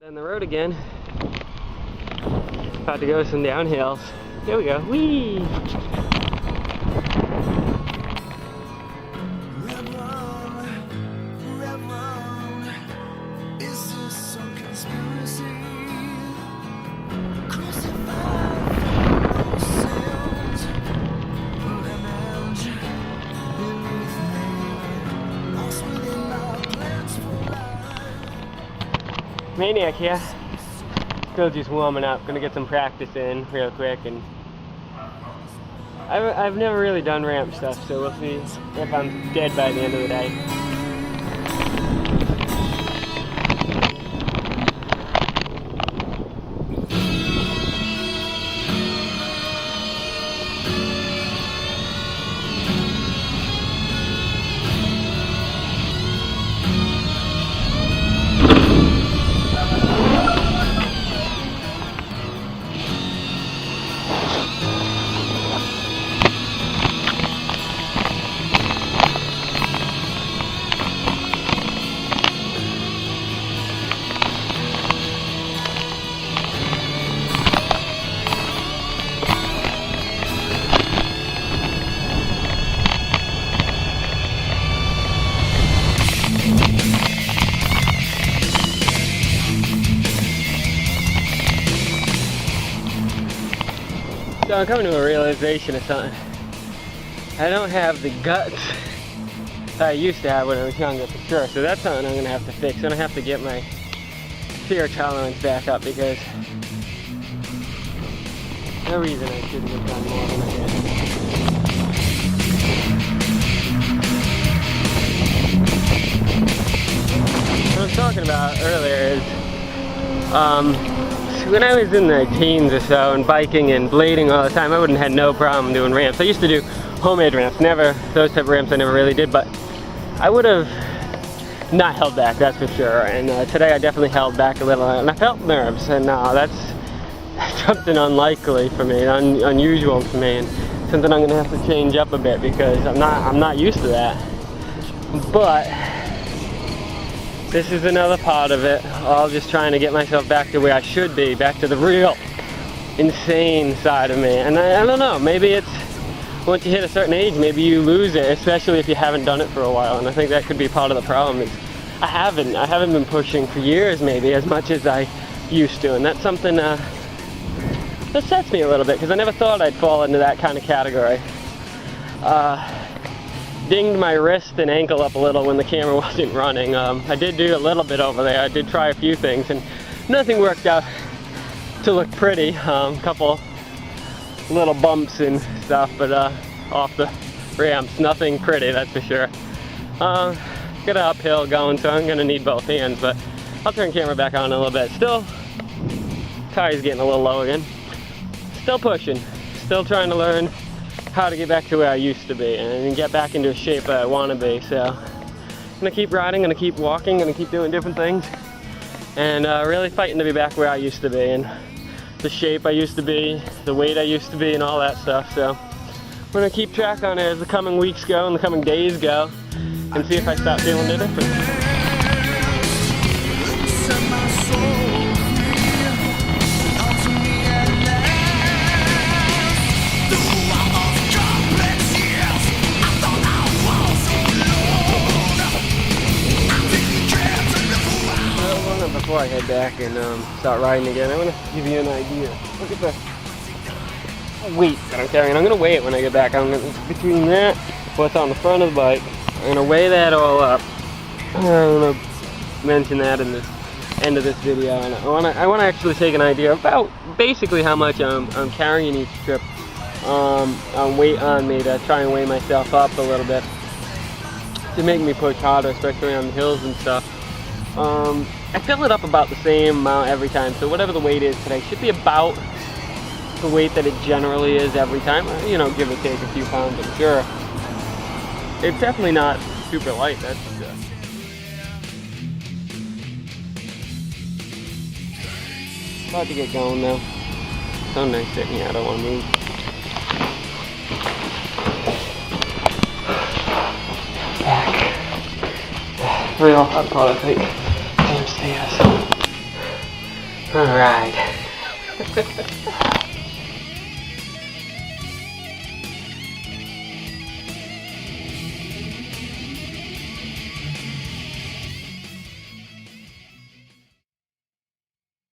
On the road again. About to go some downhills. Here we go. Whee! Maniac here. Still just warming up. Gonna get some practice in real quick, and I've never really done ramp stuff, so we'll see if I'm dead by the end of the day. So I'm coming to a realization of something. I don't have the guts I used to have when I was younger, for sure. So that's something I'm going to have to fix. I'm going to have to get my fear tolerance back up, because no reason I shouldn't have done more than I did. What I was talking about earlier is when I was in the teens or so and biking and blading all the time, I wouldn't have had no problem doing ramps. I used to do homemade ramps, never, those type of ramps I never really did, but I would have not held back, that's for sure. And today I definitely held back a little, and I felt nerves, and that's something unlikely for me, unusual for me, and something I'm gonna have to change up a bit, because I'm not used to that. But this is another part of it, all just trying to get myself back to where I should be, back to the real insane side of me. And I don't know, maybe it's, once you hit a certain age, maybe you lose it, especially if you haven't done it for a while. And I think that could be part of the problem, is I haven't been pushing for years, maybe, as much as I used to. And that's something that upsets me a little bit, because I never thought I'd fall into that kind of category. Dinged my wrist and ankle up a little when the camera wasn't running. I did do a little bit over there. I did try a few things, and nothing worked out to look pretty. Couple little bumps and stuff, but off the ramps, nothing pretty, that's for sure. Got an uphill going, so I'm gonna need both hands, but I'll turn the camera back on a little bit. Still, tire's getting a little low again. Still pushing, still trying to learn how to get back to where I used to be and get back into a shape I want to be. So I'm gonna keep riding, gonna keep walking, gonna keep doing different things, and really fighting to be back where I used to be, and the shape I used to be, the weight I used to be, and all that stuff. So I'm gonna keep track on it as the coming weeks go and the coming days go, and see if I start feeling the difference. Before I head back and start riding again, I want to give you an idea. Look at the weight that I'm carrying. I'm going to weigh it when I get back. Between that, what's on the front of the bike, I'm going to weigh that all up. I'm going to mention that in the end of this video. And I want to actually take an idea about basically how much I'm carrying each trip on weight on me, to try and weigh myself up a little bit, to make me push harder, especially on the hills and stuff. I fill it up about the same amount every time, so whatever the weight is today should be about the weight that it generally is every time. You know, give or take a few pounds, I'm sure. It's definitely not super light, that's for sure. About to get going now. So nice sitting here, I don't want to move. Back. Real hot part, I think. Damn stairs. Alright.